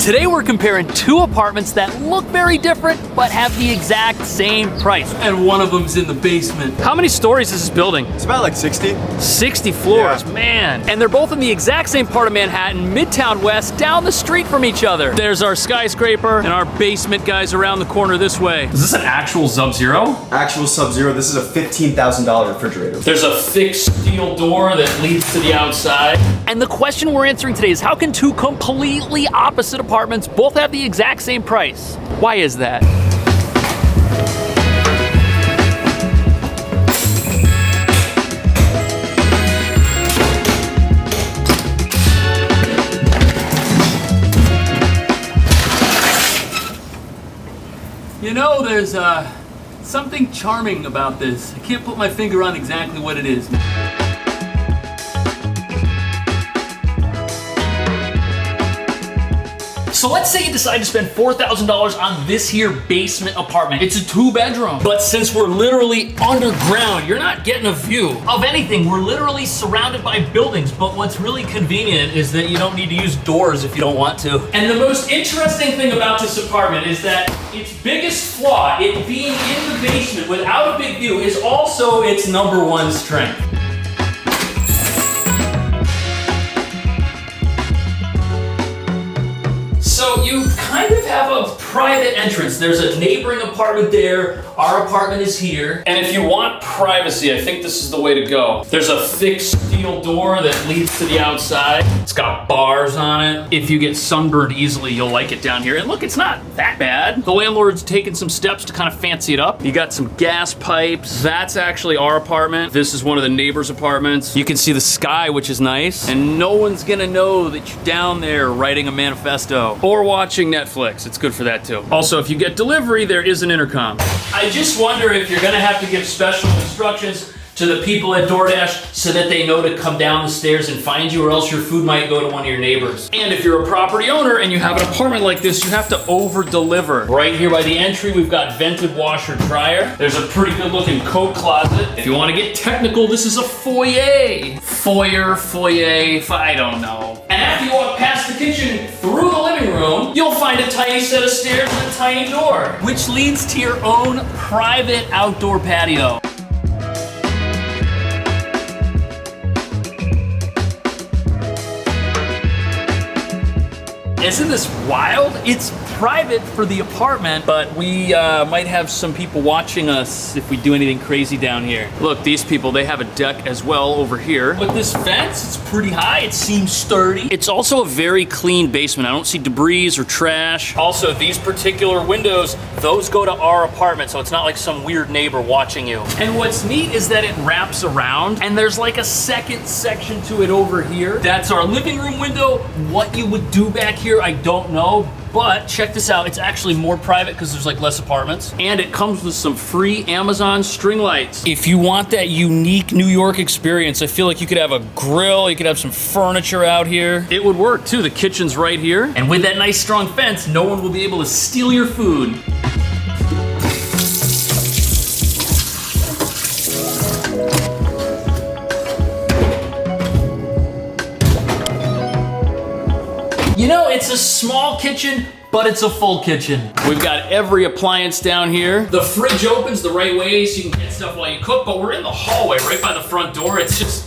Today we're comparing two apartments that look very different but have the exact same price. And one of them's in the basement. How many stories is this building? It's about like 60. 60 floors, Yeah. man. And they're both in the exact same part of Manhattan, Midtown West, down the street from each other. There's our skyscraper and our basement guys around the corner this way. Is this an actual Sub-Zero? Actual Sub-Zero. This is a $15,000 refrigerator. There's a fixed steel door that leads to the outside. And the question we're answering today is how can two completely opposite apartments both have the exact same price? Why is that? You know, there's something charming about this. I can't put my finger on exactly what it is. So let's say you decide to spend $4,000 on this here basement apartment. It's a 2-bedroom. But since we're literally underground, you're not getting a view of anything. We're literally surrounded by buildings. But what's really convenient is that you don't need to use doors if you don't want to. And the most interesting thing about this apartment is that its biggest flaw, it being in the basement without a big view, is also its #1 strength. So you kind of have a private entrance. There's a neighboring apartment there. Our apartment is here. And if you want privacy, I think this is the way to go. There's a fixed steel door that leads to the outside. It's got bars on it. If you get sunburned easily, you'll like it down here. And look, it's not that bad. The landlord's taken some steps to kind of fancy it up. You got some gas pipes. That's actually our apartment. This is one of the neighbors' apartments. You can see the sky, which is nice. And no one's gonna know that you're down there writing a manifesto or watching Netflix. It's good for that too. Also, if you get delivery, there is an intercom. I just wonder if you're gonna have to give special instructions to the people at DoorDash so that they know to come down the stairs and find you, or else your food might go to one of your neighbors. And if you're a property owner and you have an apartment like this, you have to over-deliver. Right here by the entry, we've got vented washer dryer. There's a pretty good looking coat closet. If you want to get technical, this is a foyer. Foyer, I don't know. And after you walk past the kitchen through the living room, you'll find a tiny set of stairs and a tiny door, which leads to your own private outdoor patio. Isn't this wild? It's private for the apartment, but we might have some people watching us if we do anything crazy down here. Look, these people, they have a deck as well over here. But this fence, it's pretty high. It seems sturdy. It's also a very clean basement. I don't see debris or trash. Also, these particular windows, those go to our apartment, so it's not like some weird neighbor watching you. And what's neat is that it wraps around, and there's like a second section to it over here. That's our living room window. What you would do back here, I don't know, but check this out. It's actually more private because there's like less apartments. And it comes with some free Amazon string lights. If you want that unique New York experience, I feel like you could have a grill, you could have some furniture out here. It would work too. The kitchen's right here. And with that nice strong fence, no one will be able to steal your food. You know, it's a small kitchen, but it's a full kitchen. We've got every appliance down here. The fridge opens the right way so you can get stuff while you cook, but we're in the hallway right by the front door. It's just,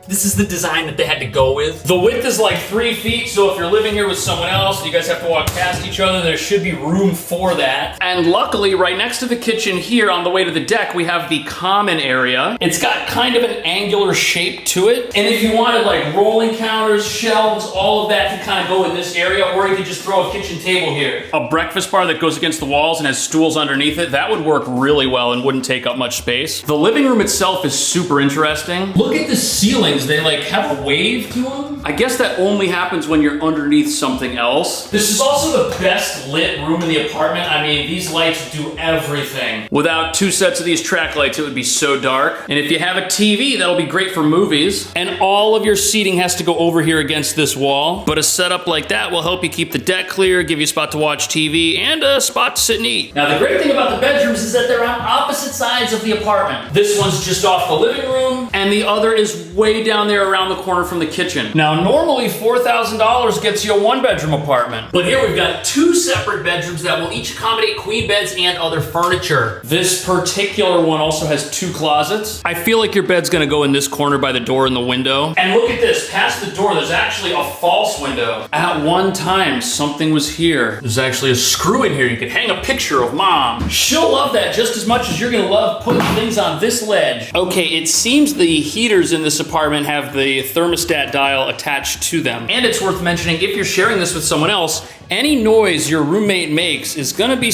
this is the design that they had to go with. The width is like 3 feet, so if you're living here with someone else and you guys have to walk past each other, there should be room for that. And luckily, right next to the kitchen here on the way to the deck, we have the common area. It's got kind of an angular shape to it. And if you wanted like rolling counters, shelves, all of that can kind of go in this area, or you could just throw a kitchen table here. A breakfast bar that goes against the walls and has stools underneath it, that would work really well and wouldn't take up much space. The living room itself is super interesting. Look at the ceilings. They like have a wave to them. I guess that only happens when you're underneath something else. This is also the best lit room in the apartment. I mean, these lights do everything. Without 2 sets of these track lights, it would be so dark. And if you have a TV, that'll be great for movies. And all of your seating has to go over here against this wall. But a setup like that will help you keep the deck clear, give you a spot to watch TV, and a spot to sit and eat. Now, the great thing about the bedrooms is that they're on opposite sides of the apartment. This one's just off the living room, and the other is way down there around the corner from the kitchen. Now, Now, normally $4,000 gets you a 1-bedroom apartment. But here we've got 2 separate bedrooms that will each accommodate queen beds and other furniture. This particular one also has 2 closets. I feel like your bed's gonna go in this corner by the door and the window. And look at this, past the door, there's actually a false window. At one time, something was here. There's actually a screw in here. You could hang a picture of mom. She'll love that just as much as you're gonna love putting things on this ledge. Okay, it seems the heaters in this apartment have the thermostat dial attached to them. And it's worth mentioning, if you're sharing this with someone else, any noise your roommate makes is gonna be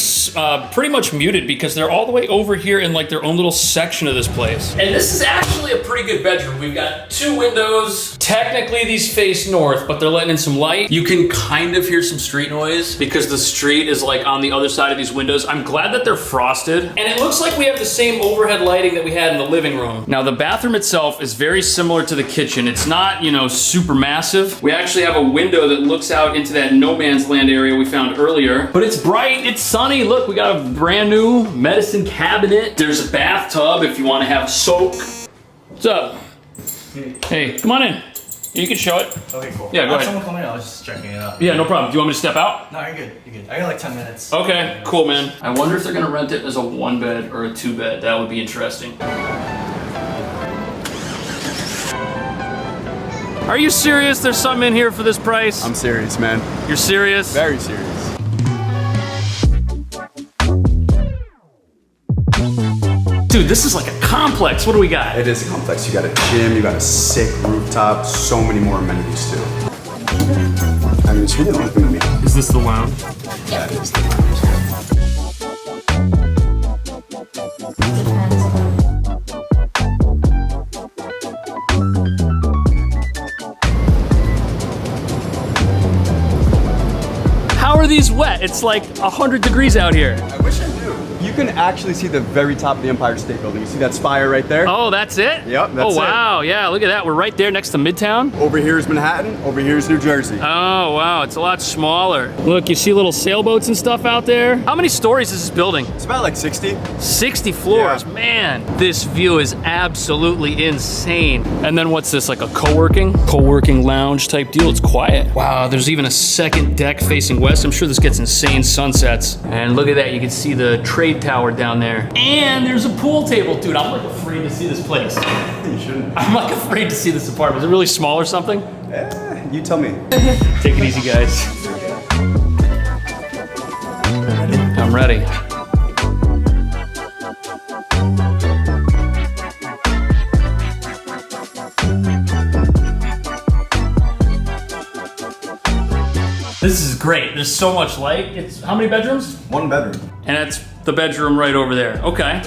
pretty much muted because they're all the way over here in like their own little section of this place. And this is actually a pretty good bedroom. We've got 2 windows. Technically these face north, but they're letting in some light. You can kind of hear some street noise because the street is like on the other side of these windows. I'm glad that they're frosted. And it looks like we have the same overhead lighting that we had in the living room. Now the bathroom itself is very similar to the kitchen. It's not, you know, super massive. We actually have a window that looks out into that no man's land area we found earlier. But it's bright, it's sunny. Look, we got a brand new medicine cabinet. There's a bathtub if you want to have soak. What's up? Hey, come on in. You can show it. Okay, cool. Yeah, go ahead. Someone coming in, I was just checking it out. Yeah, no problem. Do you want me to step out? No, you're good. You're good. I got like 10 minutes. Okay, cool, man. I wonder if they're gonna rent it as a 1-bed or a 2-bed. That would be interesting. Are you serious? There's something in here for this price? I'm serious, man. You're serious? Very serious. Dude, this is like a complex. What do we got? It is a complex. You got a gym, you got a sick rooftop, so many more amenities too. I mean, it's really the only thing to me. Is this the lounge? That is the lounge. How are these wet? It's like 100 degrees out here. I wish I knew. You can actually see the very top of the Empire State Building. You see that spire right there? Oh, that's it? Yep, that's it. Oh, wow. Yeah, look at that. We're right there next to Midtown. Over here is Manhattan, over here is New Jersey. Oh, wow. It's a lot smaller. Look, you see little sailboats and stuff out there? How many stories is this building? It's about like 60. 60 floors. Yeah. Man, this view is absolutely insane. And then what's this, like a co-working lounge type deal? It's quiet. Wow, there's even a second deck facing west. I'm sure this gets insane sunsets. And look at that, you can see the trade tower down there. And there's a pool table. Dude, I'm like afraid to see this place. You shouldn't. I'm like afraid to see this apartment. Is it really small or something? You tell me. Take it easy, guys. I'm ready. This is great. There's so much light. It's how many bedrooms? 1 bedroom. And that's the bedroom right over there. Okay.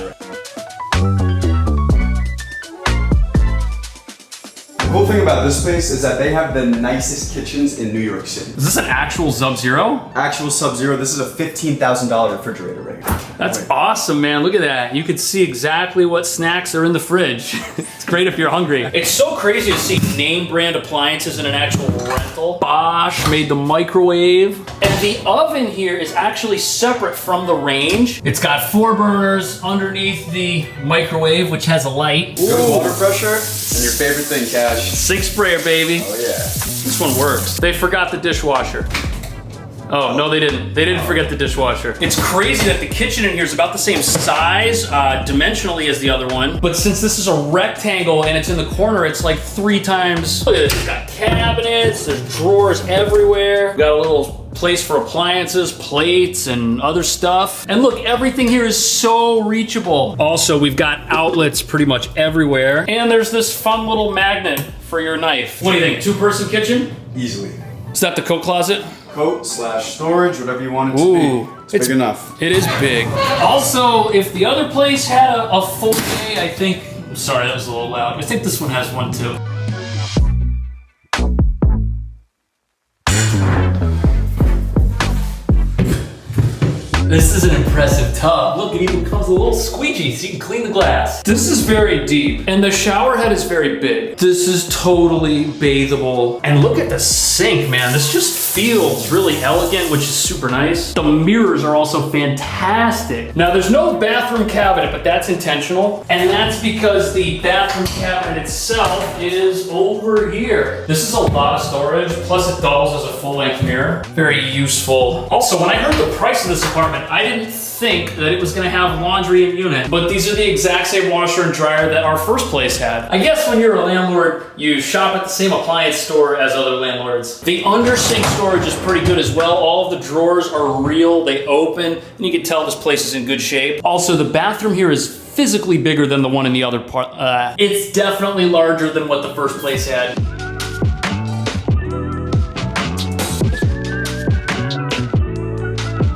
The cool thing about this place is that they have the nicest kitchens in New York City. Is this an actual Sub-Zero? Actual Sub-Zero, this is a $15,000 refrigerator right here. That's awesome, man. Look at that. You can see exactly what snacks are in the fridge. It's great if you're hungry. It's so crazy to see name brand appliances in an actual rental. Bosch made the microwave. And the oven here is actually separate from the range. It's got 4 burners underneath the microwave, which has a light. Good water pressure, and your favorite thing, Cash. 6 sprayer, baby. Oh yeah. This one works. They forgot the dishwasher. Oh, no, they didn't. They didn't forget the dishwasher. It's crazy that the kitchen in here is about the same size, dimensionally as the other one. But since this is a rectangle and it's in the corner, it's like 3 times. Look at this, it's got cabinets, there's drawers everywhere. We got a little place for appliances, plates, and other stuff. And look, everything here is so reachable. Also, we've got outlets pretty much everywhere. And there's this fun little magnet for your knife. What do you think, 2-person kitchen? Easily. Is that the coat closet? Coat/storage, whatever you want it to Ooh, be. It's big enough. It is big. Also, if the other place had a full day, I think, sorry, that was a little loud. I think this one has one too. This is an impressive tub. Look, it even comes with a little squeegee so you can clean the glass. This is very deep, and the shower head is very big. This is totally bathable. And look at the sink, man. This just feels really elegant, which is super nice. The mirrors are also fantastic. Now, there's no bathroom cabinet, but that's intentional. And that's because the bathroom cabinet itself is over here. This is a lot of storage, plus it doubles as a full-length mirror. Very useful. Also, when I heard the price of this apartment, I didn't think that it was gonna have laundry in unit, but these are the exact same washer and dryer that our first place had. I guess when you're a landlord, you shop at the same appliance store as other landlords. The under sink storage is pretty good as well. All of the drawers are real, they open, and you can tell this place is in good shape. Also, the bathroom here is physically bigger than the one in the other part. It's definitely larger than what the first place had.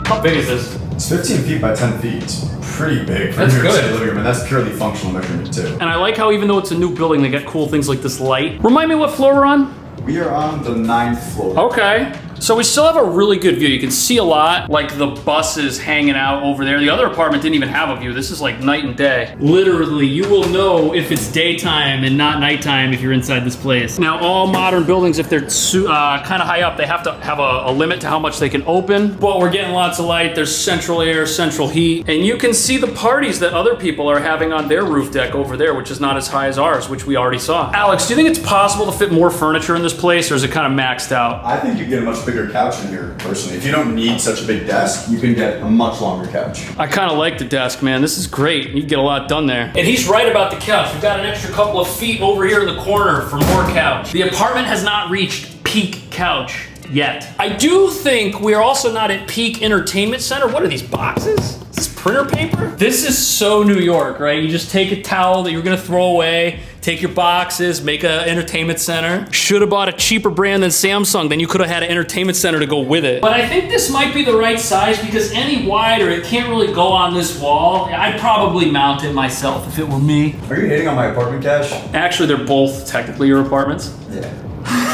How big is this? It's 15 feet by 10 feet. It's pretty big for That's New York good. City living room, and that's purely functional measurement too. And I like how even though it's a new building, they got cool things like this light. Remind me what floor we're on? We are on the 9th floor. Okay. So we still have a really good view. You can see a lot, like the buses hanging out over there. The other apartment didn't even have a view. This is like night and day. Literally, you will know if it's daytime and not nighttime if you're inside this place. Now, all modern buildings, if they're kind of high up, they have to have a limit to how much they can open. But we're getting lots of light. There's central air, central heat. And you can see the parties that other people are having on their roof deck over there, which is not as high as ours, which we already saw. Alex, do you think it's possible to fit more furniture in this place, or is it kind of maxed out? I think you get a much bigger couch in here, personally. If you don't need such a big desk, you can get a much longer couch. I kind of like the desk, man. This is great. You can get a lot done there. And he's right about the couch. We've got an extra couple of feet over here in the corner for more couch. The apartment has not reached peak couch yet. I do think we are also not at peak entertainment center. What are these boxes? Is this printer paper? This is so New York, right? You just take a towel that you're gonna throw away, take your boxes, make an entertainment center. Should have bought a cheaper brand than Samsung, then you could have had an entertainment center to go with it. But I think this might be the right size because any wider, it can't really go on this wall. I'd probably mount it myself if it were me. Are you hating on my apartment, Cash? Actually, they're both technically your apartments. Yeah.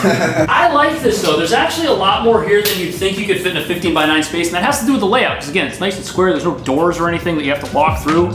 I like this though. There's actually a lot more here than you'd think you could fit in a 15 by 9 space, and that has to do with the layout. Because again, it's nice and square. There's no doors or anything that you have to walk through.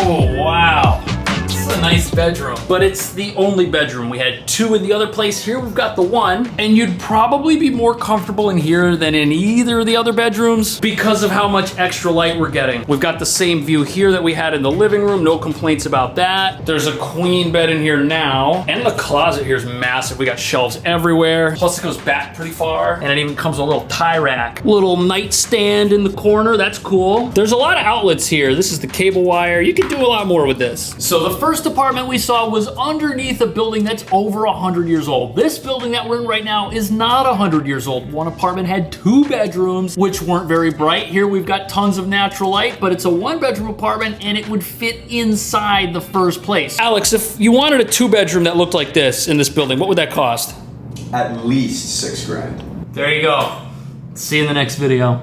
Oh, wow. This is a nice bedroom. But it's the only bedroom. We had two in the other place. Here we've got the one. And you'd probably be more comfortable in here than in either of the other bedrooms because of how much extra light we're getting. We've got the same view here that we had in the living room. No complaints about that. There's a queen bed in here now. And the closet here is massive. We got shelves everywhere. Plus it goes back pretty far. And it even comes with a little tie rack. Little nightstand in the corner. That's cool. There's a lot of outlets here. This is the cable wire. You can do a lot more with this. So the first apartment we saw was underneath a building that's over 100 years old. This building that we're in right now is not 100 years old. One apartment had 2 bedrooms, which weren't very bright. Here we've got tons of natural light, but it's a 1-bedroom apartment and it would fit inside the first place. Alex, if you wanted a 2-bedroom that looked like this in this building, what would that cost? At least $6 grand. There you go. See you in the next video.